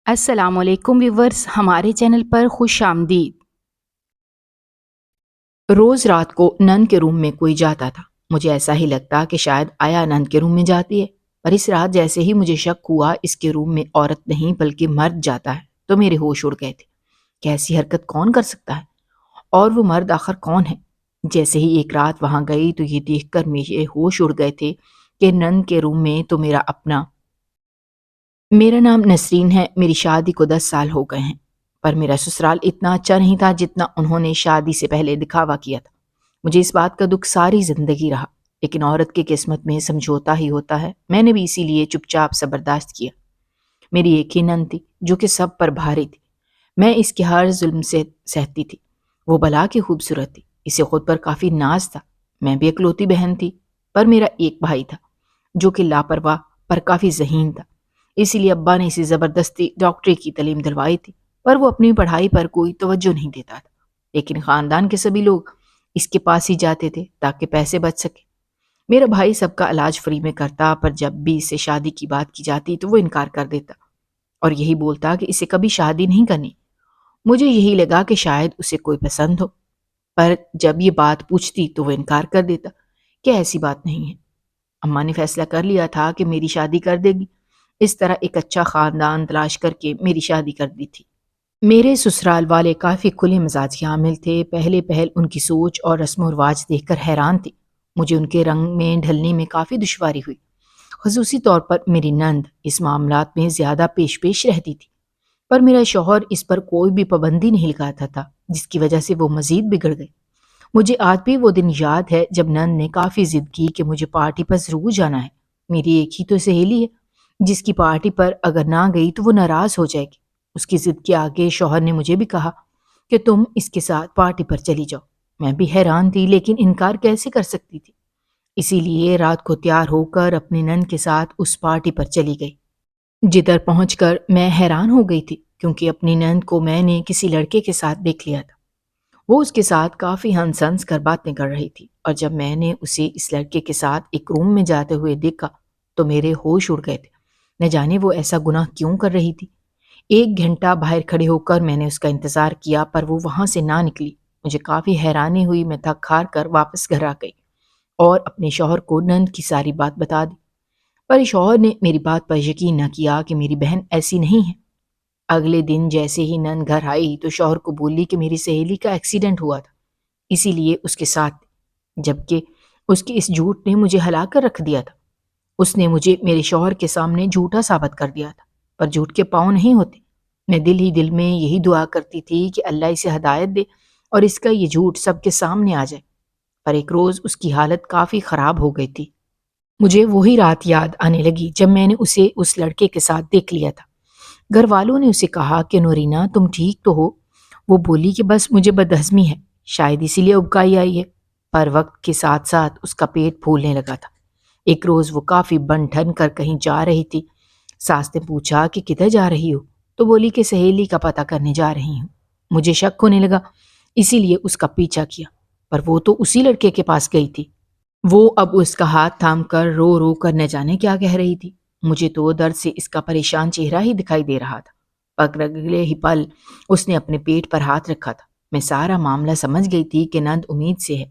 السلام علیکم ویورز، ہمارے چینل پر خوش آمدید۔ روز رات کو نند کے روم میں کوئی جاتا تھا۔ مجھے ایسا ہی لگتا کہ شاید آیا نند کے روم میں جاتی ہے، پر اس رات جیسے ہی مجھے شک ہوا اس کے روم میں عورت نہیں بلکہ مرد جاتا ہے تو میرے ہوش اڑ گئے تھے کہ ایسی حرکت کون کر سکتا ہے، اور وہ مرد آخر کون ہے۔ جیسے ہی ایک رات وہاں گئی تو یہ دیکھ کر میرے ہوش اڑ گئے تھے کہ نند کے روم میں تو میرا نام نسرین ہے، میری شادی کو 10 سال ہو گئے ہیں، پر میرا سسرال اتنا اچھا نہیں تھا جتنا انہوں نے شادی سے پہلے دکھاوا کیا تھا۔ مجھے اس بات کا دکھ ساری زندگی رہا، لیکن عورت کی قسمت میں سمجھوتا ہی ہوتا ہے، میں نے بھی اسی لیے چپ چاپ سے برداشت کیا۔ میری ایک ہی نند تھی جو کہ سب پر بھاری تھی، میں اس کے ہر ظلم سے سہتی تھی۔ وہ بلا کی خوبصورت تھی، اسے خود پر کافی ناز تھا۔ میں بھی اکلوتی بہن تھی، پر میرا ایک بھائی تھا جو کہ لاپرواہ پر کافی ذہین تھا، اسی لیے ابا نے اسے زبردستی ڈاکٹری کی تعلیم دلوائی تھی، پر وہ اپنی پڑھائی پر کوئی توجہ نہیں دیتا تھا۔ لیکن خاندان کے سبھی لوگ اس کے پاس ہی جاتے تھے تاکہ پیسے بچ سکے۔ میرا بھائی سب کا علاج فری میں کرتا، پر جب بھی اسے شادی کی بات کی جاتی تو وہ انکار کر دیتا اور یہی بولتا کہ اسے کبھی شادی نہیں کرنی۔ مجھے یہی لگا کہ شاید اسے کوئی پسند ہو، پر جب یہ بات پوچھتی تو وہ انکار کر دیتا کہ ایسی بات نہیں ہے۔ اماں نے فیصلہ کر لیا تھا کہ میری شادی کر دے گی، اس طرح ایک اچھا خاندان تلاش کر کے میری شادی کر دی تھی۔ میرے سسرال والے کافی کھلے مزاج کے عامل تھے، پہلے پہل ان کی سوچ اور رسم و رواج دیکھ کر حیران تھی۔ مجھے ان کے رنگ میں ڈھلنے میں کافی دشواری ہوئی، خصوصی طور پر میری نند اس معاملات میں زیادہ پیش رہتی تھی، پر میرا شوہر اس پر کوئی بھی پابندی نہیں لگاتا تھا، جس کی وجہ سے وہ مزید بگڑ گئی۔ مجھے آج بھی وہ دن یاد ہے جب نند نے کافی ضد کی کہ مجھے پارٹی پر ضرور جانا ہے۔ میری ایک ہی تو سہیلی ہے جس کی پارٹی پر اگر نہ گئی تو وہ ناراض ہو جائے گی۔ اس کی ضد کے آگے شوہر نے مجھے بھی کہا کہ تم اس کے ساتھ پارٹی پر چلی جاؤ۔ میں بھی حیران تھی، لیکن انکار کیسے کر سکتی تھی؟ اسی لیے رات کو تیار ہو کر اپنی نند کے ساتھ اس پارٹی پر چلی گئی۔ جدھر پہنچ کر میں حیران ہو گئی تھی، کیونکہ اپنی نند کو میں نے کسی لڑکے کے ساتھ دیکھ لیا تھا۔ وہ اس کے ساتھ کافی ہنس ہنس کر باتیں کر رہی تھی، اور جب میں نے اسے اس لڑکے کے ساتھ ایک روم میں جاتے ہوئے دیکھا تو میرے ہوش اڑ گئے تھے۔ نہ جانے وہ ایسا گناہ کیوں کر رہی تھی۔ 1 گھنٹہ باہر کھڑے ہو کر میں نے اس کا انتظار کیا، پر وہ وہاں سے نہ نکلی۔ مجھے کافی حیرانی ہوئی، میں تھک ہار کر واپس گھر آ گئی اور اپنے شوہر کو نند کی ساری بات بتا دی، پر شوہر نے میری بات پر یقین نہ کیا کہ میری بہن ایسی نہیں ہے۔ اگلے دن جیسے ہی نند گھر آئی تو شوہر کو بولی کہ میری سہیلی کا ایکسیڈنٹ ہوا تھا، اسی لیے اس کے ساتھ تھی، جبکہ اس کے اس جھوٹ نے مجھے ہلا کر رکھ دیا تھا۔ اس نے مجھے میرے شوہر کے سامنے جھوٹا ثابت کر دیا تھا، پر جھوٹ کے پاؤں نہیں ہوتے۔ میں دل ہی دل میں یہی دعا کرتی تھی کہ اللہ اسے ہدایت دے اور اس کا یہ جھوٹ سب کے سامنے آ جائے، پر ایک روز اس کی حالت کافی خراب ہو گئی تھی۔ مجھے وہی رات یاد آنے لگی جب میں نے اسے اس لڑکے کے ساتھ دیکھ لیا تھا۔ گھر والوں نے اسے کہا کہ نورینا تم ٹھیک تو ہو؟ وہ بولی کہ بس مجھے بدہضمی ہے، شاید اسی لیے ابکائی آئی ہے، پر وقت کے ساتھ ساتھ اس کا پیٹ پھولنے لگا تھا۔ ایک روز وہ کافی بن ٹھن کر کہیں جا رہی تھی۔ ساس نے پوچھا کہ کدھر جا رہی ہو؟ تو بولی کہ سہیلی کا پتہ کرنے جا رہی ہوں۔ مجھے شک ہونے لگا، اسی لیے اس کا پیچھا کیا، پر وہ تو اسی لڑکے کے پاس گئی تھی۔ وہ اب اس کا ہاتھ تھام کر رو رو کر نہ جانے کیا کہہ رہی تھی۔ مجھے تو درد سے اس کا پریشان چہرہ ہی دکھائی دے رہا تھا، پر اگلے ہی پل اس نے اپنے پیٹ پر ہاتھ رکھا تھا۔ میں سارا معاملہ سمجھ گئی تھی کہ نند امید سے ہے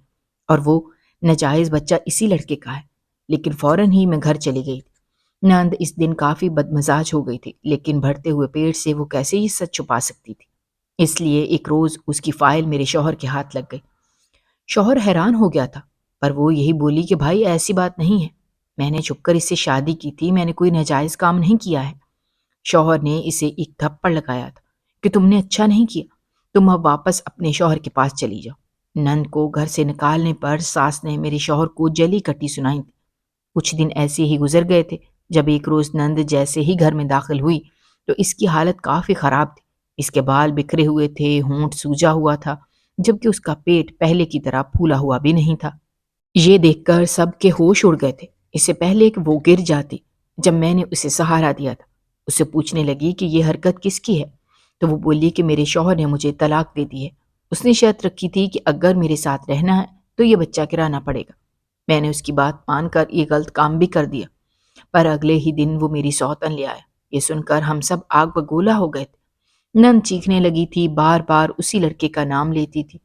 اور وہ ناجائز بچہ اسی لڑکے کا ہے، لیکن فوراً ہی میں گھر چلی گئی تھی۔ نند اس دن کافی بدمزاج ہو گئی تھی، لیکن بڑھتے ہوئے پیٹ سے وہ کیسے ہی سچ چھپا سکتی تھی۔ اس لیے ایک روز اس کی فائل میرے شوہر کے ہاتھ لگ گئی۔ شوہر حیران ہو گیا تھا، پر وہ یہی بولی کہ بھائی ایسی بات نہیں ہے، میں نے چھپ کر اس سے شادی کی تھی، میں نے کوئی ناجائز کام نہیں کیا ہے۔ شوہر نے اسے ایک تھپڑ لگایا تھا کہ تم نے اچھا نہیں کیا، تم اب واپس اپنے شوہر کے پاس چلی جاؤ۔ نند کو گھر سے نکالنے پر ساس نے میرے شوہر کو جلی کٹی سنائی تھی۔ کچھ دن ایسے ہی گزر گئے تھے، جب ایک روز نند جیسے ہی گھر میں داخل ہوئی تو اس کی حالت کافی خراب تھی۔ اس کے بال بکھرے ہوئے تھے، ہونٹ سوجا ہوا تھا، جبکہ اس کا پیٹ پہلے کی طرح پھولا ہوا بھی نہیں تھا۔ یہ دیکھ کر سب کے ہوش اڑ گئے تھے۔ اس سے پہلے کہ وہ گر جاتی، جب میں نے اسے سہارا دیا تھا، اسے پوچھنے لگی کہ یہ حرکت کس کی ہے، تو وہ بولی کہ میرے شوہر نے مجھے طلاق دے دی ہے، اس نے شرط رکھی تھی کہ اگر میرے ساتھ رہنا ہے تو یہ بچہ کرانا پڑے گا۔ میں نے اس کی بات مان کر یہ غلط کام بھی کر دیا، پر اگلے ہی دن وہ میری سوتن لے آیا۔ یہ سن کر ہم سب آگ بگولا ہو گئے تھے۔ نند چیخنے لگی تھی، بار بار اسی لڑکے کا نام لیتی تھی۔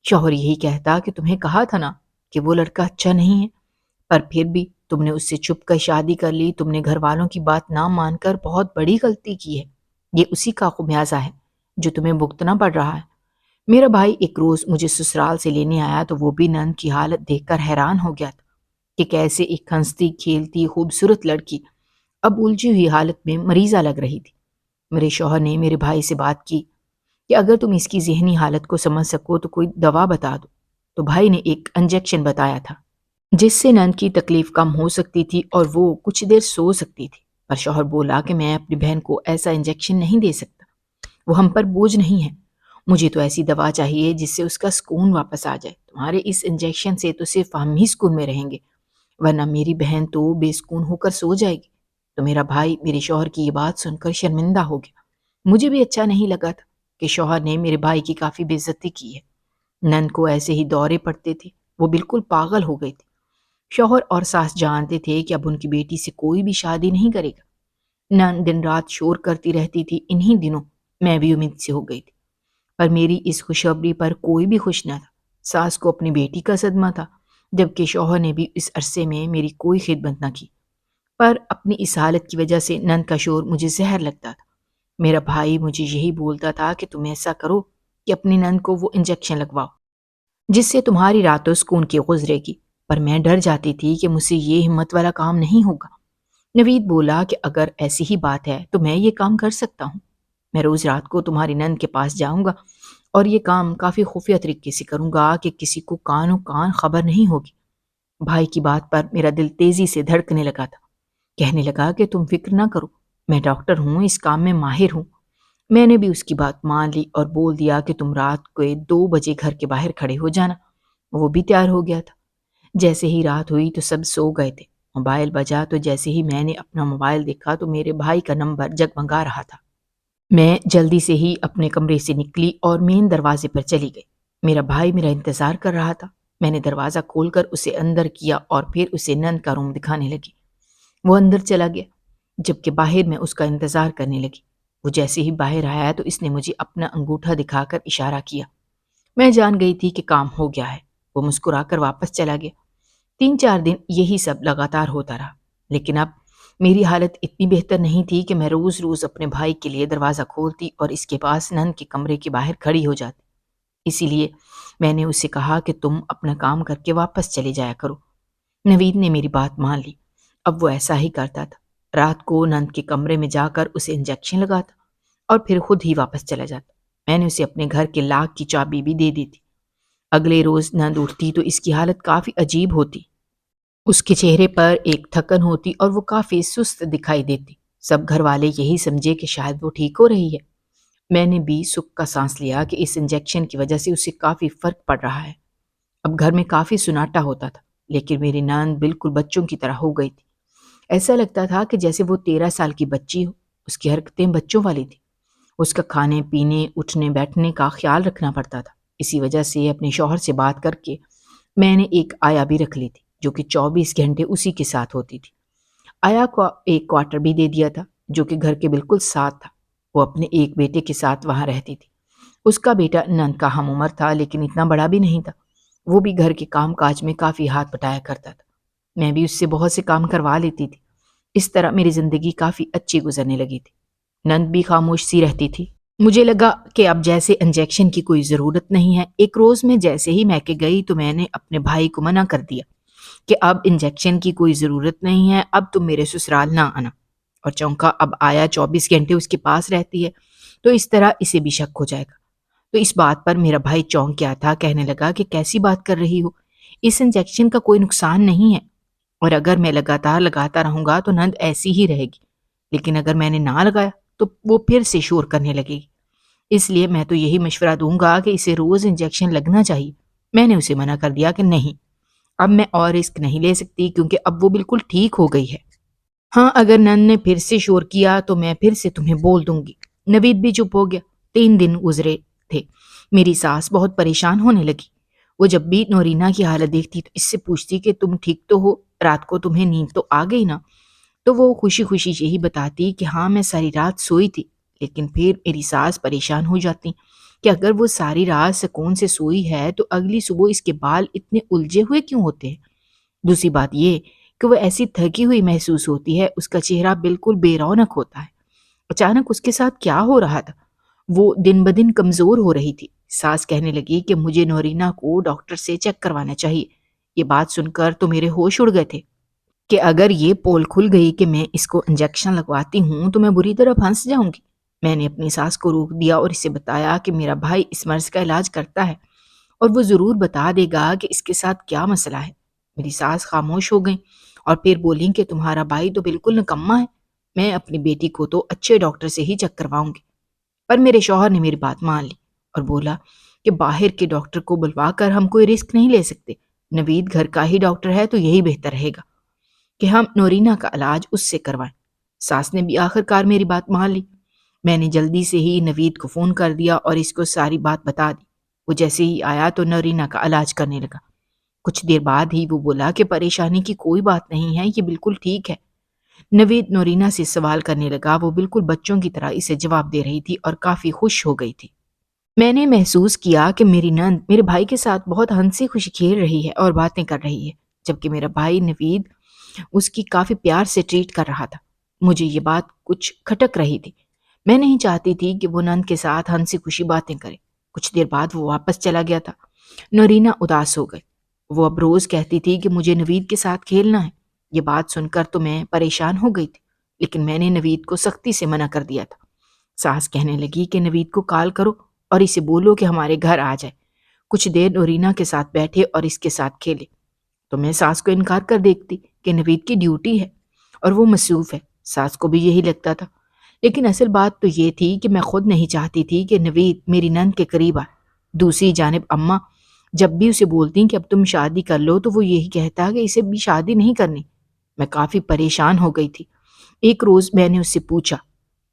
شوہر یہی کہتا کہ تمہیں کہا تھا نا کہ وہ لڑکا اچھا نہیں ہے، پر پھر بھی تم نے اس سے چھپ کر شادی کر لی۔ تم نے گھر والوں کی بات نہ مان کر بہت بڑی غلطی کی ہے۔ یہ اسی کا خمیازہ ہے جو تمہیں بھگتنا پڑ رہا ہے۔ میرا بھائی ایک روز مجھے سسرال سے لینے آیا تو وہ بھی نند کی حالت دیکھ کر حیران ہو گیا تھا کہ کیسے ایک ہنستی کھیلتی خوبصورت لڑکی اب الجھی ہوئی حالت میں مریضہ لگ رہی تھی۔ میرے شوہر نے میرے بھائی سے بات کی کہ اگر تم اس کی ذہنی حالت کو سمجھ سکو تو کوئی دوا بتا دو۔ تو بھائی نے ایک انجیکشن بتایا تھا جس سے نند کی تکلیف کم ہو سکتی تھی اور وہ کچھ دیر سو سکتی تھی، پر شوہر بولا کہ میں اپنی بہن کو ایسا انجیکشن نہیں دے سکتا، وہ ہم پر بوجھ نہیں ہے، مجھے تو ایسی دوا چاہیے جس سے اس کا سکون واپس آ جائے۔ تمہارے اس انجیکشن سے تو صرف ہم ہی سکون میں رہیں گے، ورنہ میری بہن تو بے سکون ہو کر سو جائے گی۔ تو میرا بھائی میرے شوہر کی یہ بات سن کر شرمندہ ہو گیا۔ مجھے بھی اچھا نہیں لگا تھا کہ شوہر نے میرے بھائی کی کافی بے عزتی کی ہے۔ نند کو ایسے ہی دورے پڑتے تھے، وہ بالکل پاگل ہو گئی تھی۔ شوہر اور ساس جانتے تھے کہ اب ان کی بیٹی سے کوئی بھی شادی نہیں کرے گا۔ نند دن رات شور کرتی رہتی تھی۔ انہی دنوں میں بھی امید سے ہو گئی تھی، پر میری اس خوشخبری پر کوئی بھی خوش نہ تھا۔ ساس کو اپنی بیٹی کا صدمہ تھا، جبکہ شوہر نے بھی اس عرصے میں میری کوئی خدمت نہ کی، پر اپنی اس حالت کی وجہ سے نند کا شور مجھے زہر لگتا تھا۔ میرا بھائی مجھے یہی بولتا تھا کہ تم ایسا کرو کہ اپنی نند کو وہ انجیکشن لگواؤ جس سے تمہاری راتوں سکون کی گزرے گی، پر میں ڈر جاتی تھی کہ مجھ سے یہ ہمت والا کام نہیں ہوگا۔ نوید بولا کہ اگر ایسی ہی بات ہے تو میں یہ کام کر سکتا ہوں۔ میں روز رات کو تمہاری نند کے پاس جاؤں گا اور یہ کام کافی خفیہ طریقے سے کروں گا کہ کسی کو کانوں کان خبر نہیں ہوگی۔ بھائی کی بات پر میرا دل تیزی سے دھڑکنے لگا تھا۔ کہنے لگا کہ تم فکر نہ کرو، میں ڈاکٹر ہوں، اس کام میں ماہر ہوں۔ میں نے بھی اس کی بات مان لی اور بول دیا کہ تم رات کو 2 بجے گھر کے باہر کھڑے ہو جانا۔ وہ بھی تیار ہو گیا تھا۔ جیسے ہی رات ہوئی تو سب سو گئے تھے۔ موبائل بجا تو جیسے ہی میں نے اپنا موبائل دیکھا تو میرے بھائی کا نمبر جگمگا رہا تھا۔ میں جلدی سے ہی اپنے کمرے سے نکلی اور مین دروازے پر چلی گئی۔ میرا بھائی میرا انتظار کر رہا تھا۔ میں نے دروازہ کھول کر اسے اندر کیا اور پھر اسے نند کا روم دکھانے لگی۔ وہ اندر چلا گیا، جبکہ باہر میں اس کا انتظار کرنے لگی۔ وہ جیسے ہی باہر آیا تو اس نے مجھے اپنا انگوٹھا دکھا کر اشارہ کیا۔ میں جان گئی تھی کہ کام ہو گیا ہے۔ وہ مسکرا کر واپس چلا گیا۔ 3-4 دن یہی سب لگاتار ہوتا رہا، لیکن اب میری حالت اتنی بہتر نہیں تھی کہ میں روز روز اپنے بھائی کے لیے دروازہ کھولتی اور اس کے پاس نند کے کمرے کے باہر کھڑی ہو جاتی۔ اسی لیے میں نے اسے کہا کہ تم اپنا کام کر کے واپس چلے جایا کرو۔ نوید نے میری بات مان لی۔ اب وہ ایسا ہی کرتا تھا۔ رات کو نند کے کمرے میں جا کر اسے انجیکشن لگاتا اور پھر خود ہی واپس چلا جاتا۔ میں نے اسے اپنے گھر کے لاک کی چابی بھی دے دی تھی۔ اگلے روز نند اٹھتی تو اس کی حالت کافی عجیب ہوتی۔ اس کے چہرے پر ایک تھکن ہوتی اور وہ کافی سست دکھائی دیتی۔ سب گھر والے یہی سمجھے کہ شاید وہ ٹھیک ہو رہی ہے۔ میں نے بھی سکھ کا سانس لیا کہ اس انجیکشن کی وجہ سے اسے کافی فرق پڑ رہا ہے۔ اب گھر میں کافی سناٹا ہوتا تھا، لیکن میری نند بالکل بچوں کی طرح ہو گئی تھی۔ ایسا لگتا تھا کہ جیسے وہ 13 سال کی بچی ہو۔ اس کی حرکتیں بچوں والی تھی۔ اس کا کھانے پینے اٹھنے بیٹھنے کا خیال رکھنا پڑتا تھا۔ اسی وجہ سے اپنے شوہر سے بات کر کے میں نے ایک آیا بھی رکھ لی تھی جو کہ 24 گھنٹے اسی کے ساتھ ہوتی تھی۔ آیا کو ایک کوارٹر بھی دے دیا تھا جو کہ گھر کے بالکل ساتھ تھا۔ وہ اپنے ایک بیٹے کے ساتھ وہاں رہتی تھی۔ اس کا بیٹا نند کا ہم عمر تھا، لیکن اتنا بڑا بھی نہیں تھا۔ وہ بھی گھر کے کام کاج میں کافی ہاتھ بٹایا کرتا تھا۔ میں بھی اس سے بہت سے کام کروا لیتی تھی۔ اس طرح میری زندگی کافی اچھی گزرنے لگی تھی۔ نند بھی خاموش سی رہتی تھی۔ مجھے لگا کہ اب جیسے انجیکشن کی کوئی ضرورت نہیں ہے۔ ایک روز میں جیسے ہی میکے گئی تو میں نے اپنے بھائی کو منع کر دیا کہ اب انجیکشن کی کوئی ضرورت نہیں ہے، اب تم میرے سسرال نہ آنا۔ اور چونکا اب آیا 24 گھنٹے اس کے پاس رہتی ہے تو اس طرح اسے بھی شک ہو جائے گا۔ تو اس بات پر میرا بھائی چونک گیا تھا، کہنے لگا کہ کیسی بات کر رہی ہو، اس انجیکشن کا کوئی نقصان نہیں ہے، اور اگر میں لگاتار لگاتا رہوں گا تو نند ایسی ہی رہے گی، لیکن اگر میں نے نہ لگایا تو وہ پھر سے شور کرنے لگے گی۔ اس لیے میں تو یہی مشورہ دوں گا کہ اسے روز انجیکشن لگنا چاہیے۔ میں نے اسے منع کر دیا کہ نہیں، اب میں اور رسک نہیں لے سکتی کیونکہ اب وہ بالکل ٹھیک ہو گئی ہے۔ ہاں، اگر نند نے پھر سے شور کیا تو میں پھر سے تمہیں بول دوں گی۔ نوید بھی چپ ہو گیا۔ 3 دن گزرے تھے۔ میری ساس بہت پریشان ہونے لگی۔ وہ جب بھی نورینا کی حالت دیکھتی تو اس سے پوچھتی کہ تم ٹھیک تو ہو، رات کو تمہیں نیند تو آ گئی نا؟ تو وہ خوشی خوشی یہی بتاتی کہ ہاں میں ساری رات سوئی تھی، لیکن پھر میری ساس پریشان ہو جاتی کہ اگر وہ ساری رات سکون سے سوئی ہے تو اگلی صبح اس کے بال اتنے الجھے ہوئے کیوں ہوتے ہیں؟ دوسری بات یہ کہ وہ ایسی تھکی ہوئی محسوس ہوتی ہے، اس کا چہرہ بالکل بے رونق ہوتا ہے۔ اچانک اس کے ساتھ کیا ہو رہا تھا؟ وہ دن بدن کمزور ہو رہی تھی۔ ساس کہنے لگی کہ مجھے نورینا کو ڈاکٹر سے چیک کروانا چاہیے۔ یہ بات سن کر تو میرے ہوش اڑ گئے تھے کہ اگر یہ پول کھل گئی کہ میں اس کو انجیکشن لگواتی ہوں تو میں بری طرح پھنس جاؤں گی۔ میں نے اپنی ساس کو روک دیا اور اسے بتایا کہ میرا بھائی اس مرض کا علاج کرتا ہے اور وہ ضرور بتا دے گا کہ اس کے ساتھ کیا مسئلہ ہے۔ میری ساس خاموش ہو گئیں اور پھر بولیں کہ تمہارا بھائی تو بالکل نکما ہے، میں اپنی بیٹی کو تو اچھے ڈاکٹر سے ہی چیک کرواؤں گی۔ پر میرے شوہر نے میری بات مان لی اور بولا کہ باہر کے ڈاکٹر کو بلوا کر ہم کوئی رسک نہیں لے سکتے، نوید گھر کا ہی ڈاکٹر ہے تو یہی بہتر رہے گا کہ ہم نورینا کا علاج اس سے کروائیں۔ ساس نے بھی آخر کار میری بات مان لی۔ میں نے جلدی سے ہی نوید کو فون کر دیا اور اس کو ساری بات بتا دی۔ وہ جیسے ہی آیا تو نورینا کا علاج کرنے لگا۔ کچھ دیر بعد ہی وہ بولا کہ پریشانی کی کوئی بات نہیں ہے، یہ بالکل ٹھیک ہے۔ نوید نورینا سے سوال کرنے لگا، وہ بالکل بچوں کی طرح اسے جواب دے رہی تھی اور کافی خوش ہو گئی تھی۔ میں نے محسوس کیا کہ میری نند میرے بھائی کے ساتھ بہت ہنسی خوشی کھیل رہی ہے اور باتیں کر رہی ہے، جبکہ میرا بھائی نوید اس کی کافی پیار سے ٹریٹ کر رہا تھا۔ مجھے یہ بات کچھ کھٹک رہی تھی۔ میں نہیں چاہتی تھی کہ وہ نند کے ساتھ ہنسی خوشی باتیں کرے۔ کچھ دیر بعد وہ واپس چلا گیا تھا۔ نورینا اداس ہو گئی۔ وہ اب روز کہتی تھی کہ مجھے نوید کے ساتھ کھیلنا ہے۔ یہ بات سن کر تو میں پریشان ہو گئی تھی، لیکن میں نے نوید کو سختی سے منع کر دیا تھا۔ ساس کہنے لگی کہ نوید کو کال کرو اور اسے بولو کہ ہمارے گھر آ جائے، کچھ دیر نورینا کے ساتھ بیٹھے اور اس کے ساتھ کھیلے۔ تو میں ساس کو انکار کر دیکھتی کہ نوید کی ڈیوٹی ہے اور وہ مصروف ہے۔ ساس کو بھی یہی لگتا تھا، لیکن اصل بات تو یہ تھی کہ میں خود نہیں چاہتی تھی کہ نوید میری نند کے قریب آئے۔ دوسری جانب اماں جب بھی اسے بولتی کہ اب تم شادی کر لو تو وہ یہی کہتا کہ اسے بھی شادی نہیں کرنی۔ میں کافی پریشان ہو گئی تھی۔ ایک روز میں نے اس سے پوچھا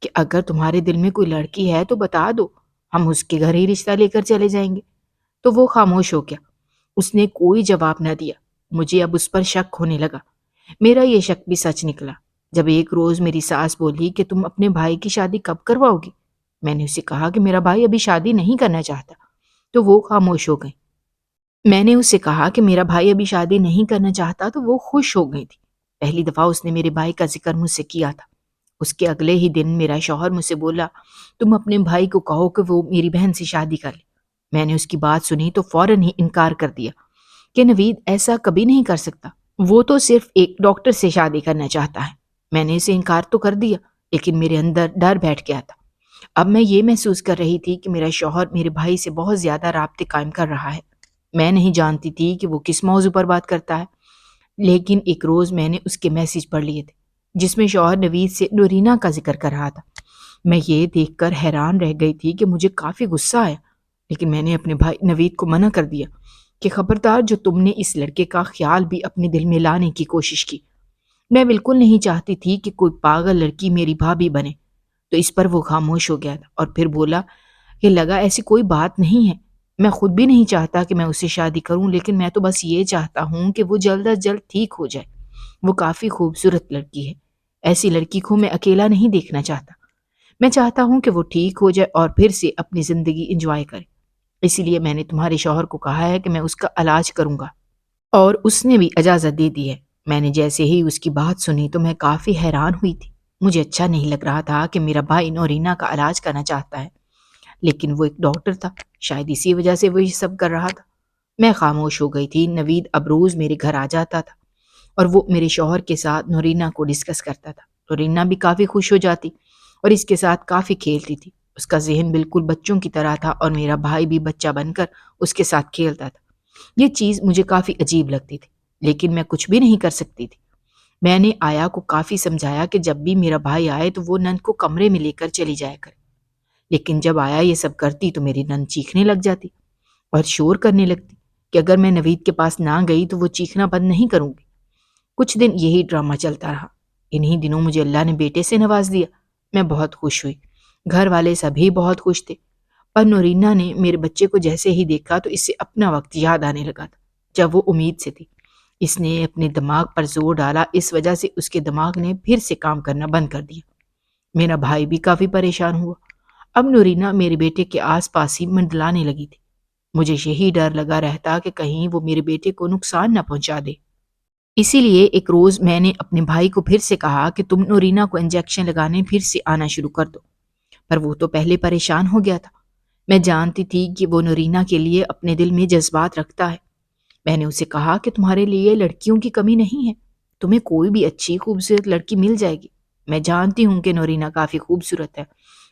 کہ اگر تمہارے دل میں کوئی لڑکی ہے تو بتا دو، ہم اس کے گھر ہی رشتہ لے کر چلے جائیں گے۔ تو وہ خاموش ہو گیا، اس نے کوئی جواب نہ دیا۔ مجھے اب اس پر شک ہونے لگا۔ میرا یہ شک بھی سچ نکلا جب ایک روز میری ساس بولی کہ تم اپنے بھائی کی شادی کب کرواؤ گی؟ میں نے اسے کہا کہ میرا بھائی ابھی شادی نہیں کرنا چاہتا، تو وہ خاموش ہو گئی۔ میں نے اسے کہا کہ میرا بھائی ابھی شادی نہیں کرنا چاہتا تو وہ خوش ہو گئی تھی۔ پہلی دفعہ اس نے میرے بھائی کا ذکر مجھ سے کیا تھا۔ اس کے اگلے ہی دن میرا شوہر مجھ سے بولا، تم اپنے بھائی کو کہو کہ وہ میری بہن سے شادی کر لے۔ میں نے اس کی بات سنی تو فوراً ہی انکار کر دیا کہ نوید ایسا کبھی نہیں کر سکتا، وہ تو صرف ایک ڈاکٹر سے شادی کرنا چاہتا ہے۔ میں نے اسے انکار تو کر دیا، لیکن میرے اندر ڈر بیٹھ گیا تھا۔ اب میں یہ محسوس کر رہی تھی کہ میرا شوہر میرے بھائی سے بہت زیادہ رابطے قائم کر رہا ہے۔ میں نہیں جانتی تھی کہ وہ کس موضوع پر بات کرتا ہے، لیکن ایک روز میں نے اس کے میسج پڑھ لیے تھے جس میں شوہر نوید سے نورینا کا ذکر کر رہا تھا۔ میں یہ دیکھ کر حیران رہ گئی تھی کہ مجھے کافی غصہ آیا، لیکن میں نے اپنے بھائی نوید کو منع کر دیا کہ خبردار جو تم نے اس لڑکے کا خیال بھی اپنے دل میں لانے کی کوشش کی۔ میں بالکل نہیں چاہتی تھی کہ کوئی پاگل لڑکی میری بھابھی بنے۔ تو اس پر وہ خاموش ہو گیا اور پھر بولا کہ لگا ایسی کوئی بات نہیں ہے، میں خود بھی نہیں چاہتا کہ میں اسے شادی کروں، لیکن میں تو بس یہ چاہتا ہوں کہ وہ جلد از جلد ٹھیک ہو جائے۔ وہ کافی خوبصورت لڑکی ہے، ایسی لڑکی کو میں اکیلا نہیں دیکھنا چاہتا۔ میں چاہتا ہوں کہ وہ ٹھیک ہو جائے اور پھر سے اپنی زندگی انجوائے کرے۔ اسی لیے میں نے تمہارے شوہر کو کہا ہے کہ میں اس کا علاج کروں گا، اور اس نے بھی اجازت دے دی ہے۔ میں نے جیسے ہی اس کی بات سنی تو میں کافی حیران ہوئی تھی۔ مجھے اچھا نہیں لگ رہا تھا کہ میرا بھائی نورینا کا علاج کرنا چاہتا ہے، لیکن وہ ایک ڈاکٹر تھا، شاید اسی وجہ سے وہ یہ سب کر رہا تھا۔ میں خاموش ہو گئی تھی۔ نوید اب روز میرے گھر آ جاتا تھا اور وہ میرے شوہر کے ساتھ نورینا کو ڈسکس کرتا تھا۔ نورینا بھی کافی خوش ہو جاتی اور اس کے ساتھ کافی کھیلتی تھی۔ اس کا ذہن بالکل بچوں کی طرح تھا اور میرا بھائی بھی بچہ بن کر اس کے ساتھ کھیلتا تھا۔ یہ چیز مجھے کافی عجیب لگتی تھی، لیکن میں کچھ بھی نہیں کر سکتی تھی۔ میں نے آیا کو کافی سمجھایا کہ جب بھی میرا بھائی آئے تو وہ نند کو کمرے میں لے کر چلی جایا کرے، لیکن جب آیا یہ سب کرتی تو میری نند چیخنے لگ جاتی اور شور کرنے لگتی کہ اگر میں نوید کے پاس نہ گئی تو وہ چیخنا بند نہیں کروں گی۔ کچھ دن یہی ڈرامہ چلتا رہا۔ انہی دنوں مجھے اللہ نے بیٹے سے نواز دیا۔ میں بہت خوش ہوئی، گھر والے سبھی بہت خوش تھے، پر نورینا نے میرے بچے کو جیسے ہی دیکھا تو اس سے اپنا وقت یاد آنے لگا تھا جب وہ امید سے تھی، اس نے اپنے دماغ پر زور ڈالا، اس وجہ سے اس کے دماغ نے پھر سے کام کرنا بند کر دیا۔ میرا بھائی بھی کافی پریشان ہوا۔ اب نورینہ میرے بیٹے کے آس پاس ہی منڈلانے لگی تھی۔ مجھے یہی ڈر لگا رہتا کہ کہیں وہ میرے بیٹے کو نقصان نہ پہنچا دے۔ اسی لیے ایک روز میں نے اپنے بھائی کو پھر سے کہا کہ تم نورینہ کو انجیکشن لگانے پھر سے آنا شروع کر دو، پر وہ تو پہلے پریشان ہو گیا تھا۔ میں جانتی تھی کہ وہ نورینہ کے لیے اپنے دل میں جذبات رکھتا ہے۔ میں نے اسے کہا کہ تمہارے لیے لڑکیوں کی کمی نہیں ہے، تمہیں کوئی بھی اچھی خوبصورت لڑکی مل جائے گی۔ میں جانتی ہوں کہ نورینہ کافی خوبصورت ہے،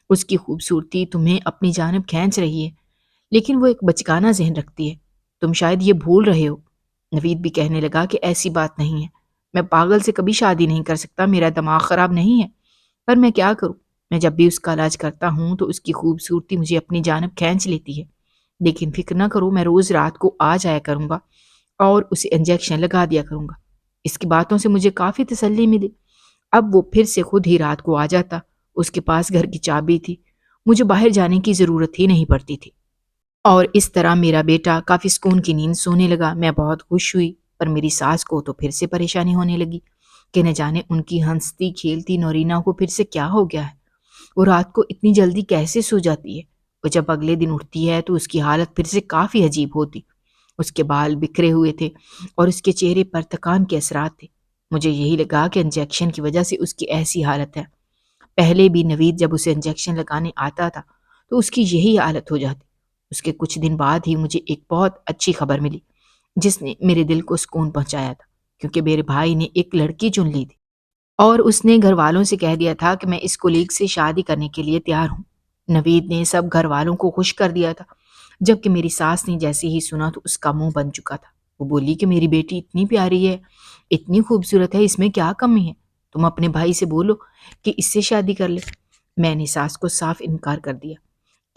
اس کی خوبصورتی تمہیں اپنی جانب کھینچ رہی ہے، لیکن وہ ایک بچگانہ ذہن رکھتی ہے، تم شاید یہ بھول رہے ہو۔ نوید بھی کہنے لگا کہ ایسی بات نہیں ہے، میں پاگل سے کبھی شادی نہیں کر سکتا، میرا دماغ خراب نہیں ہے، پر میں کیا کروں، میں جب بھی اس کا علاج کرتا ہوں تو اس کی خوبصورتی مجھے اپنی جانب کھینچ لیتی ہے۔ لیکن فکر نہ کرو، میں روز رات کو آ جایا کروں گا اور اسے انجیکشن لگا دیا کروں گا۔ اس کی باتوں سے مجھے کافی تسلی ملی۔ اب وہ پھر سے خود ہی رات کو آ جاتا، اس کے پاس گھر کی چابی تھی، مجھے باہر جانے کی ضرورت ہی نہیں پڑتی تھی، اور اس طرح میرا بیٹا کافی سکون کی نیند سونے لگا۔ میں بہت خوش ہوئی، پر میری ساس کو تو پھر سے پریشانی ہونے لگی کہ نہ جانے ان کی ہنستی کھیلتی نورینہ کو پھر سے کیا ہو گیا ہے، وہ رات کو اتنی جلدی کیسے سو جاتی ہے۔ وہ جب اگلے دن اٹھتی ہے تو اس کی حالت پھر سے کافی عجیب ہوتی، اس کے بال بکھرے ہوئے تھے اور اس کے چہرے پر تکان کے اثرات تھے۔ مجھے یہی لگا کہ انجیکشن کی وجہ سے اس کی ایسی حالت ہے۔ پہلے بھی نوید جب اسے انجیکشن لگانے آتا تھا تو اس کی یہی حالت ہو جاتی۔ اس کے کچھ دن بعد ہی مجھے ایک بہت اچھی خبر ملی جس نے میرے دل کو سکون پہنچایا تھا، کیونکہ میرے بھائی نے ایک لڑکی چن لی تھی اور اس نے گھر والوں سے کہہ دیا تھا کہ میں اس کولیگ سے شادی کرنے کے لیے تیار ہوں۔ نوید نے سب گھر والوں کو خوش کر دیا تھا، جبکہ میری ساس نے جیسے ہی سنا تو اس کا منہ بن چکا تھا۔ وہ بولی کہ میری بیٹی اتنی پیاری ہے، اتنی خوبصورت ہے، اس میں کیا کمی ہے، تم اپنے بھائی سے بولو کہ اس سے شادی کر لے۔ میں نے ساس کو صاف انکار کر دیا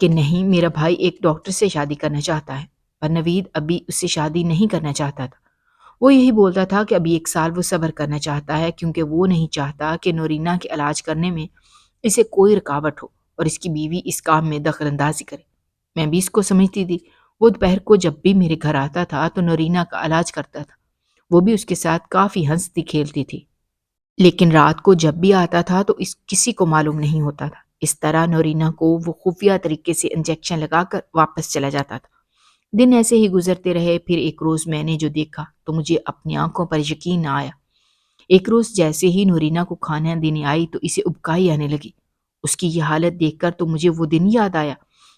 کہ نہیں، میرا بھائی ایک ڈاکٹر سے شادی کرنا چاہتا ہے، پر نوید ابھی اس سے شادی نہیں کرنا چاہتا تھا۔ وہ یہی بولتا تھا کہ ابھی 1 سال وہ صبر کرنا چاہتا ہے، کیونکہ وہ نہیں چاہتا کہ نورینہ کے علاج کرنے میں اسے کوئی رکاوٹ ہو اور اس کی بیوی اس کام میں دخل اندازی کرے۔ میں بھی اس کو سمجھتی تھی۔ وہ دوپہر کو جب بھی میرے گھر آتا تھا تو نورینہ کا علاج کرتا تھا، وہ بھی اس کے ساتھ کافی ہنستی کھیلتی تھی، لیکن رات کو جب بھی آتا تھا تو کسی کو معلوم نہیں ہوتا تھا۔ اس طرح نورینہ کو وہ خفیہ طریقے سے انجیکشن لگا کر واپس چلا جاتا تھا۔ دن ایسے ہی گزرتے رہے۔ پھر ایک روز میں نے جو دیکھا تو مجھے اپنی آنکھوں پر یقین نہ آیا۔ ایک روز جیسے ہی نورینہ کو کھانا دینے آئی تو اسے ابکائی آنے لگی۔ اس کی یہ حالت دیکھ کر تو مجھے وہ دن یاد آیا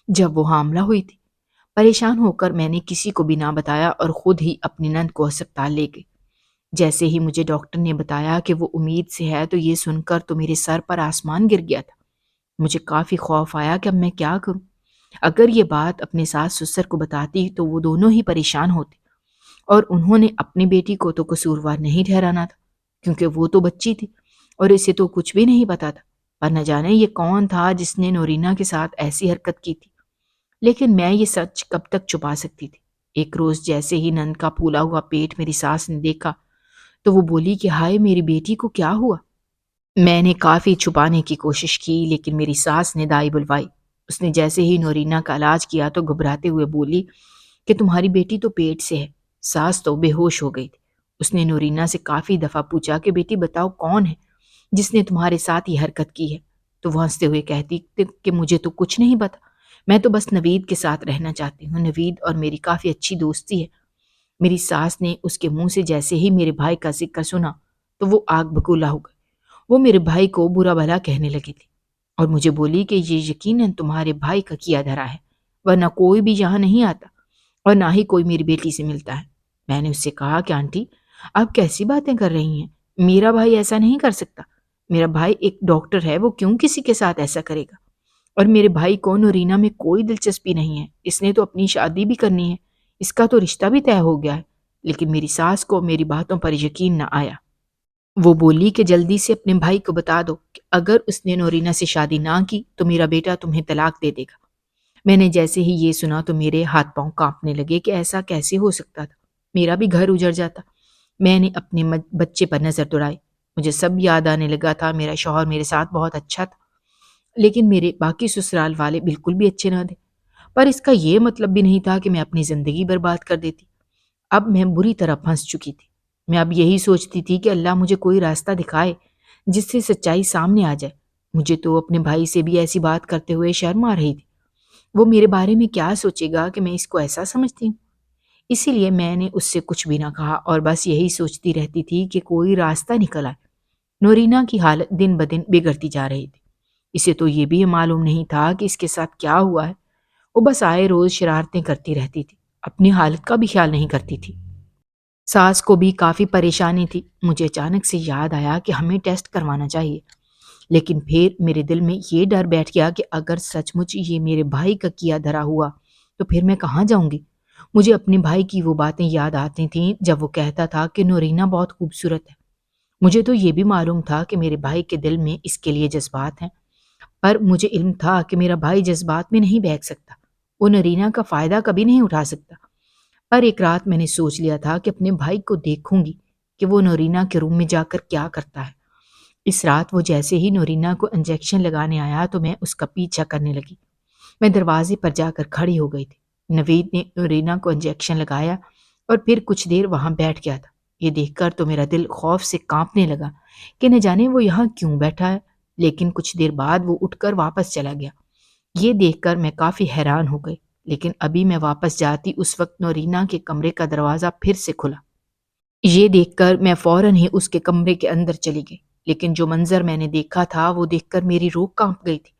جب وہ حاملہ ہوئی تھی۔ پریشان ہو کر میں نے کسی کو بھی نہ بتایا اور خود ہی اپنی نند کو ہسپتال لے گئی۔ جیسے ہی مجھے ڈاکٹر نے بتایا کہ وہ امید سے ہے تو یہ سن کر تو میرے سر پر آسمان گر گیا تھا۔ مجھے کافی خوف آیا کہ اب میں کیا کروں۔ اگر یہ بات اپنے ساس سسر کو بتاتی تو وہ دونوں ہی پریشان ہوتے، اور انہوں نے اپنی بیٹی کو تو قصوروار نہیں ٹھہرانا تھا، کیونکہ وہ تو بچی تھی اور اسے تو کچھ بھی نہیں پتا تھا، پر نہ جانے یہ کون تھا جس نے نورینہ کے ساتھ ایسی حرکت کی تھی۔ لیکن میں یہ سچ کب تک چھپا سکتی تھی۔ ایک روز جیسے ہی نند کا پھولا ہوا پیٹ میری ساس نے دیکھا تو وہ بولی کہ ہائے، میری بیٹی کو کیا ہوا؟ میں نے کافی چھپانے کی کوشش کی، لیکن میری ساس نے دائی بلوائی۔ اس نے جیسے ہی نورینہ کا علاج کیا تو گھبراتے ہوئے بولی کہ تمہاری بیٹی تو پیٹ سے ہے۔ ساس تو بے ہوش ہو گئی تھی۔ اس نے نورینہ سے کافی دفعہ پوچھا کہ بیٹی بتاؤ کون ہے جس نے تمہارے ساتھ یہ حرکت کی ہے، تو وہ ہنستے ہوئے کہتی کہ مجھے تو کچھ نہیں پتا، میں تو بس نوید کے ساتھ رہنا چاہتی ہوں، نوید اور میری کافی اچھی دوستی ہے۔ میری ساس نے اس کے منہ سے جیسے ہی میرے بھائی کا ذکر سنا تو وہ آگ بگولا ہو گئی۔ وہ میرے بھائی کو برا بھلا کہنے لگی تھی اور مجھے بولی کہ یہ یقیناً تمہارے بھائی کا کیا دھرا ہے، ورنہ کوئی بھی یہاں نہیں آتا اور نہ ہی کوئی میری بیٹی سے ملتا ہے۔ میں نے اس سے کہا کہ آنٹی، آپ کیسی باتیں کر رہی ہیں، میرا بھائی ایسا نہیں کر سکتا، میرا بھائی ایک ڈاکٹر ہے، وہ کیوں کسی کے ساتھ ایسا کرے گا؟ اور میرے بھائی کو نورینہ میں کوئی دلچسپی نہیں ہے، اس نے تو اپنی شادی بھی کرنی ہے، اس کا تو رشتہ بھی طے ہو گیا ہے۔ لیکن میری ساس کو میری باتوں پر یقین نہ آیا۔ وہ بولی کہ جلدی سے اپنے بھائی کو بتا دو کہ اگر اس نے نورینہ سے شادی نہ کی تو میرا بیٹا تمہیں طلاق دے دے گا۔ میں نے جیسے ہی یہ سنا تو میرے ہاتھ پاؤں کانپنے لگے کہ ایسا کیسے ہو سکتا تھا، میرا بھی گھر اجڑ جاتا۔ میں نے اپنے بچے پر نظر دوڑائی، مجھے سب یاد آنے لگا تھا۔ میرا شوہر میرے ساتھ بہت اچھا تھا، لیکن میرے باقی سسرال والے بالکل بھی اچھے نہ تھے، پر اس کا یہ مطلب بھی نہیں تھا کہ میں اپنی زندگی برباد کر دیتی۔ اب میں بری طرح پھنس چکی تھی۔ میں اب یہی سوچتی تھی کہ اللہ مجھے کوئی راستہ دکھائے جس سے سچائی سامنے آ جائے۔ مجھے تو اپنے بھائی سے بھی ایسی بات کرتے ہوئے شرم آ رہی تھی۔ وہ میرے بارے میں کیا سوچے گا کہ میں اس کو ایسا سمجھتی ہوں؟ اسی لیے میں نے اس سے کچھ بھی نہ کہا اور بس یہی سوچتی رہتی تھی کہ کوئی راستہ نکل آئے۔ نورینا کی حالت دن بدن بگڑتی جا رہی تھی۔ اسے تو یہ بھی معلوم نہیں تھا کہ اس کے ساتھ کیا ہوا ہے۔ وہ بس آئے روز شرارتیں کرتی رہتی تھی، اپنی حالت کا بھی خیال نہیں کرتی تھی۔ ساس کو بھی کافی پریشانی تھی۔ مجھے اچانک سے یاد آیا کہ ہمیں ٹیسٹ کروانا چاہیے، لیکن پھر میرے دل میں یہ ڈر بیٹھ گیا کہ اگر سچ مچ یہ میرے بھائی کا کیا دھرا ہوا تو پھر میں کہاں جاؤں گی؟ مجھے اپنے بھائی کی وہ باتیں یاد آتی تھیں جب وہ کہتا تھا کہ نورینا بہت خوبصورت ہے۔ مجھے تو یہ بھی معلوم تھا کہ میرے بھائی کے دل میں اس کے لیے جذبات ہیں، پر مجھے علم تھا کہ میرا بھائی جذبات میں نہیں بہک سکتا، وہ نورینا کا فائدہ کبھی نہیں اٹھا سکتا۔ پر ایک رات میں نے سوچ لیا تھا کہ اپنے بھائی کو دیکھوں گی کہ وہ نورینا کے روم میں جا کر کیا کرتا ہے۔ اس رات وہ جیسے ہی نورینا کو انجیکشن لگانے آیا تو میں اس کا پیچھا کرنے لگی۔ میں دروازے پر جا کر کھڑی ہو گئی تھی۔ نوید نے نورینا کو انجیکشن لگایا اور پھر کچھ دیر وہاں بیٹھ گیا تھا۔ یہ دیکھ کر تو میرا دل خوف سے کانپنے لگا کہ نہ جانے وہ یہاں کیوں بیٹھا ہے، لیکن کچھ دیر بعد وہ اٹھ کر واپس چلا گیا۔ یہ دیکھ کر میں کافی حیران ہو گئی، لیکن ابھی میں واپس جاتی اس وقت نورینا کے کمرے کا دروازہ پھر سے کھلا۔ یہ دیکھ کر میں فوراً ہی اس کے کمرے کے اندر چلی گئی، لیکن جو منظر میں نے دیکھا تھا وہ دیکھ کر میری روح کانپ گئی تھی۔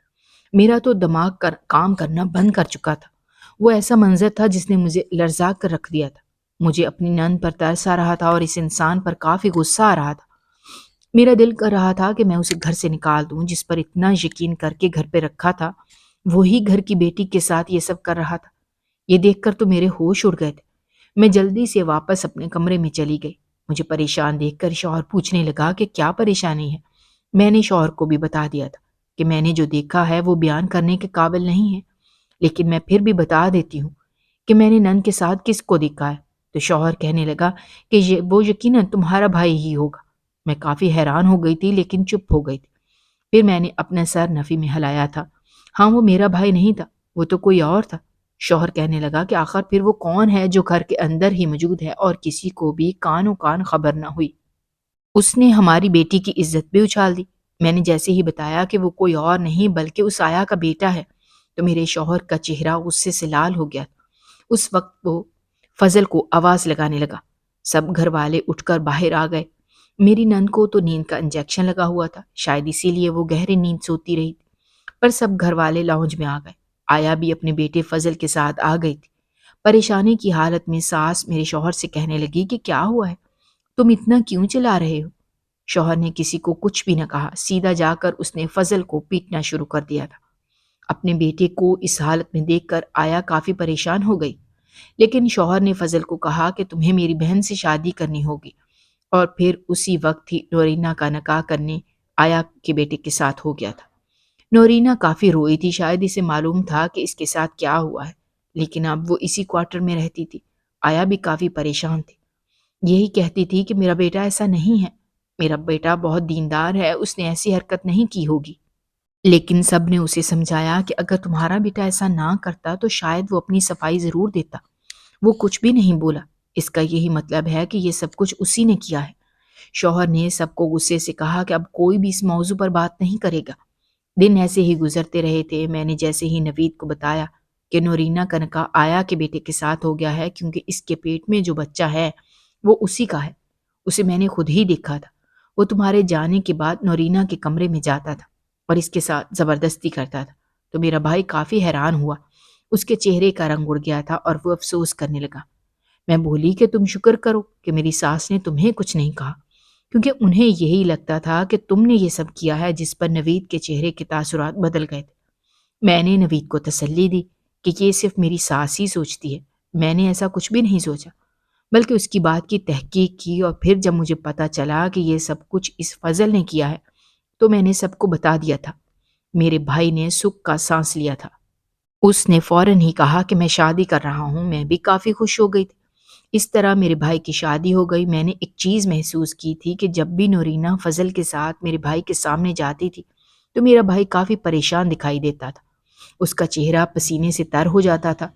میرا تو دماغ کام کرنا بند کر چکا تھا۔ وہ ایسا منظر تھا جس نے مجھے لرزا کر رکھ دیا تھا۔ مجھے اپنی نند پر ترس آ رہا تھا اور اس انسان پر کافی غصہ آ رہا تھا۔ میرا دل کر رہا تھا کہ میں اسے گھر سے نکال دوں، جس پر اتنا یقین کر کے گھر پہ رکھا تھا، وہی گھر کی بیٹی کے ساتھ یہ سب کر رہا تھا۔ یہ دیکھ کر تو میرے ہوش اڑ گئے تھے۔ میں جلدی سے واپس اپنے کمرے میں چلی گئی۔ مجھے پریشان دیکھ کر شوہر پوچھنے لگا کہ کیا پریشانی ہے۔ میں نے شوہر کو بھی بتا دیا تھا کہ میں نے جو دیکھا ہے وہ بیان کرنے کے قابل نہیں ہے، لیکن میں پھر بھی بتا دیتی ہوں کہ میں نے نند کے ساتھ کس کو دیکھا ہے۔ تو شوہر کہنے لگا کہ وہ یقیناً تمہارا بھائی ہی ہوگا۔ میں کافی حیران ہو گئی تھی، لیکن چپ ہو گئی تھی۔ پھر میں نے اپنا سر نفی میں ہلایا تھا۔ ہاں، وہ میرا بھائی نہیں تھا، وہ تو کوئی اور تھا۔ شوہر کہنے لگا کہ آخر پھر وہ کون ہے جو گھر کے اندر ہی موجود ہے اور کسی کو بھی کانوں کان خبر نہ ہوئی؟ اس نے ہماری بیٹی کی عزت بھی اچھال دی۔ میں نے جیسے ہی بتایا کہ وہ کوئی اور نہیں بلکہ اس آیا کا بیٹا ہے تو میرے شوہر کا چہرہ غصے سے لال ہو گیا۔ اس وقت وہ فضل کو آواز لگانے لگا۔ سب گھر والے اٹھ کر باہر آ گئے۔ میری نند کو تو نیند کا انجیکشن لگا ہوا تھا، شاید اسی لیے وہ گہری نیند سوتی رہی تھی، پر سب گھر والے لاؤنج میں آ گئے۔ آیا بھی اپنے بیٹے فضل کے ساتھ آ گئی تھی۔ پریشانی کی حالت میں ساس میرے شوہر سے کہنے لگی کہ کیا ہوا ہے، تم اتنا کیوں چلا رہے ہو؟ شوہر نے کسی کو کچھ بھی نہ کہا، سیدھا جا کر اس نے فضل کو پیٹنا شروع کر دیا تھا۔ اپنے بیٹے کو اس حالت میں دیکھ کر آیا کافی پریشان ہو گئی، لیکن شوہر نے فضل کو کہا کہ تمہیں میری بہن سے شادی کرنی ہوگی، اور پھر اسی وقت ہی نورینا کا نکاح کرنے آیا کے بیٹے کے ساتھ ہو گیا تھا۔ نورینا کافی روئی تھی، شاید اسے معلوم تھا کہ اس کے ساتھ کیا ہوا ہے، لیکن اب وہ اسی کوارٹر میں رہتی تھی۔ آیا بھی کافی پریشان تھی، یہی کہتی تھی کہ میرا بیٹا ایسا نہیں ہے، میرا بیٹا بہت دیندار ہے، اس نے ایسی حرکت نہیں کی ہوگی۔ لیکن سب نے اسے سمجھایا کہ اگر تمہارا بیٹا ایسا نہ کرتا تو شاید وہ اپنی صفائی ضرور دیتا۔ وہ کچھ بھی نہیں بولا، اس کا یہی مطلب ہے کہ یہ سب کچھ اسی نے کیا ہے۔ شوہر نے سب کو غصے سے کہا کہ اب کوئی بھی اس موضوع پر بات نہیں کرے گا۔ دن ایسے ہی گزرتے رہے تھے۔ میں نے جیسے ہی نوید کو بتایا کہ نورینا کا نکاح آیا کے بیٹے کے ساتھ ہو گیا ہے، کیونکہ اس کے پیٹ میں جو بچہ ہے وہ اسی کا ہے، اسے میں نے خود ہی دیکھا تھا۔ وہ تمہارے جانے کے بعد نورینا کے کمرے میں جاتا تھا اور اس کے ساتھ زبردستی کرتا تھا۔ تو میرا بھائی کافی حیران ہوا، اس کے چہرے کا رنگ اڑ گیا تھا اور وہ افسوس کرنے لگا۔ میں بولی کہ تم شکر کرو کہ میری ساس نے تمہیں کچھ نہیں کہا، کیونکہ انہیں یہی لگتا تھا کہ تم نے یہ سب کیا ہے، جس پر نوید کے چہرے کے تاثرات بدل گئے تھے۔ میں نے نوید کو تسلی دی کہ یہ صرف میری ساس ہی سوچتی ہے، میں نے ایسا کچھ بھی نہیں سوچا، بلکہ اس کی بات کی تحقیق کی، اور پھر جب مجھے پتا چلا کہ یہ سب کچھ اس فضل نے کیا ہے تو میں نے سب کو بتا دیا تھا۔ میرے بھائی نے سکھ کا سانس لیا تھا۔ اس نے فوراً ہی کہا کہ میں شادی کر رہا ہوں۔ میں بھی کافی خوش ہو گئی تھی۔ اس طرح میرے بھائی کی شادی ہو گئی۔ میں نے ایک چیز محسوس کی تھی کہ جب بھی نورینا فضل کے ساتھ میرے بھائی کے سامنے جاتی تھی تو میرا بھائی کافی پریشان دکھائی دیتا تھا، اس کا چہرہ پسینے سے تر ہو جاتا تھا۔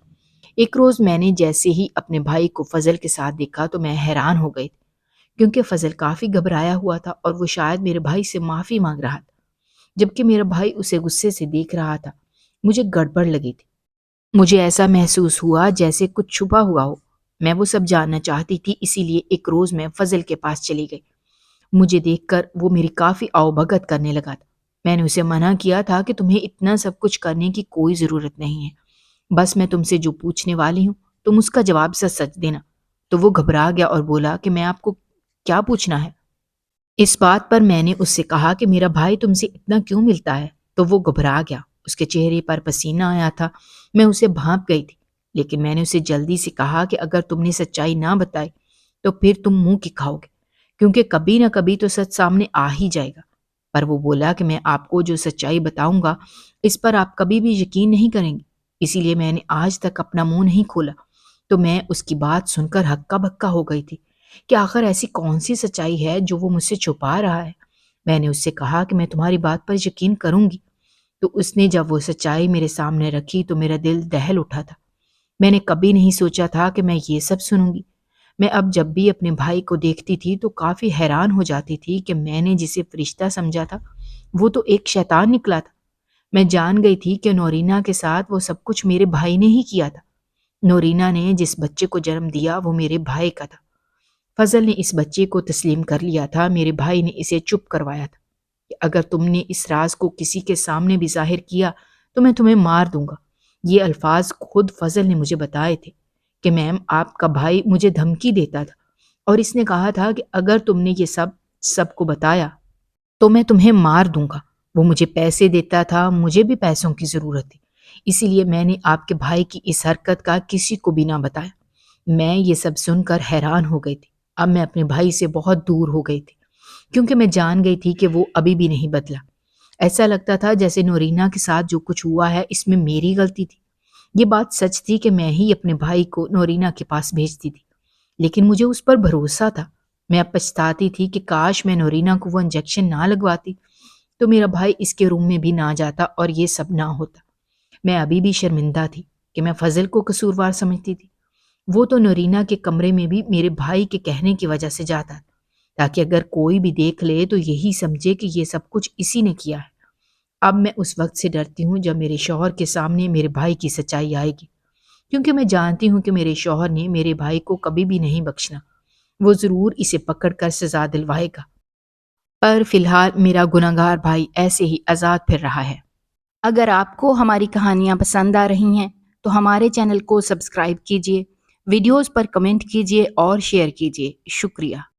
ایک روز میں نے جیسے ہی اپنے بھائی کو فضل کے ساتھ دیکھا تو میں حیران ہو گئی تھی، کیونکہ فضل کافی گھبرایا ہوا تھا اور وہ شاید میرے بھائی سے معافی مانگ رہا تھا، جبکہ میرا بھائی اسے غصے سے دیکھ رہا تھا۔ مجھے گڑبڑ لگی تھی، مجھے ایسا محسوس ہوا جیسے کچھ چھپا ہوا ہو۔ میں وہ سب جاننا چاہتی تھی، اسی لیے ایک روز میں فضل کے پاس چلی گئی۔ مجھے دیکھ کر وہ میری کافی آؤ بھگت کرنے لگا تھا۔ میں نے اسے منع کیا تھا کہ تمہیں اتنا سب کچھ کرنے کی کوئی ضرورت نہیں ہے، بس میں تم سے جو پوچھنے والی ہوں تم اس کا جواب سچ سچ دینا۔ تو وہ گھبرا گیا اور بولا کہ میں آپ کو کیا پوچھنا ہے؟ اس بات پر میں نے اس سے کہا کہ میرا بھائی تم سے اتنا کیوں ملتا ہے؟ تو وہ گھبرا گیا، اس کے چہرے پر پسینہ آیا تھا۔ میں اسے بھانپ گئی تھی، لیکن میں نے اسے جلدی سے کہا کہ اگر تم نے سچائی نہ بتائی تو پھر تم منہ کی کھاؤ گے، کیونکہ کبھی نہ کبھی تو سچ سامنے آ ہی جائے گا۔ پر وہ بولا کہ میں آپ کو جو سچائی بتاؤں گا اس پر آپ کبھی بھی یقین نہیں کریں گے، اسی لیے میں نے آج تک اپنا منہ نہیں کھولا۔ تو میں اس کی بات سن کر ہکا بکا ہو گئی تھی کہ آخر ایسی کون سی سچائی ہے جو وہ مجھ سے چھپا رہا ہے۔ میں نے اس سے کہا کہ میں تمہاری بات پر یقین کروں گی۔ تو اس نے جب وہ سچائی میرے سامنے رکھی تو میرا دل دہل اٹھا تھا۔ میں نے کبھی نہیں سوچا تھا کہ میں یہ سب سنوں گی۔ میں اب جب بھی اپنے بھائی کو دیکھتی تھی تو کافی حیران ہو جاتی تھی کہ میں نے جسے فرشتہ سمجھا تھا وہ تو ایک شیطان نکلا تھا۔ میں جان گئی تھی کہ نورینا کے ساتھ وہ سب کچھ میرے بھائی نے ہی کیا تھا۔ نورینا نے جس بچے کو جنم دیا وہ میرے بھائی کا تھا۔ فضل نے اس بچے کو تسلیم کر لیا تھا، میرے بھائی نے اسے چپ کروایا تھا کہ اگر تم نے اس راز کو کسی کے سامنے بھی ظاہر کیا تو میں تمہیں مار دوں گا۔ یہ الفاظ خود فضل نے مجھے بتائے تھے کہ میم آپ کا بھائی مجھے دھمکی دیتا تھا اور اس نے کہا تھا کہ اگر تم نے یہ سب کو بتایا تو میں تمہیں مار دوں گا۔ وہ مجھے پیسے دیتا تھا، مجھے بھی پیسوں کی ضرورت تھی، اسی لیے میں نے آپ کے بھائی کی اس حرکت کا کسی کو بھی نہ بتایا۔ میں یہ سب سن کر حیران ہو گئی تھی۔ اب میں اپنے بھائی سے بہت دور ہو گئی تھی، کیونکہ میں جان گئی تھی کہ وہ ابھی بھی نہیں بدلا۔ ایسا لگتا تھا جیسے نورینا کے ساتھ جو کچھ ہوا ہے اس میں میری غلطی تھی۔ یہ بات سچ تھی کہ میں ہی اپنے بھائی کو نورینا کے پاس بھیجتی تھی، لیکن مجھے اس پر بھروسہ تھا۔ میں اب پچھتاتی تھی کہ کاش میں نورینا کو وہ انجیکشن نہ لگواتی تو میرا بھائی اس کے روم میں بھی نہ جاتا اور یہ سب نہ ہوتا۔ میں ابھی بھی شرمندہ تھی کہ میں فضل کو قصوروار سمجھتی تھی۔ وہ تو نورینا کے کمرے میں بھی میرے بھائی کے کہنے کی وجہ سے جاتا تاکہ اگر کوئی بھی دیکھ لے تو یہی سمجھے کہ یہ سب کچھ اسی نے کیا ہے۔ اب میں اس وقت سے ڈرتی ہوں جب میرے شوہر کے سامنے میرے بھائی کی سچائی آئے گی، کیونکہ میں جانتی ہوں کہ میرے شوہر نے میرے بھائی کو کبھی بھی نہیں بخشنا، وہ ضرور اسے پکڑ کر سزا دلوائے گا۔ پر فی الحال میرا گنہگار بھائی ایسے ہی آزاد پھر رہا ہے۔ اگر آپ کو ہماری کہانیاں پسند آ رہی ہیں تو ہمارے چینل کو سبسکرائب کیجیے، ویڈیوز پر کمنٹ کیجیے اور شیئر کیجیے۔ شکریہ۔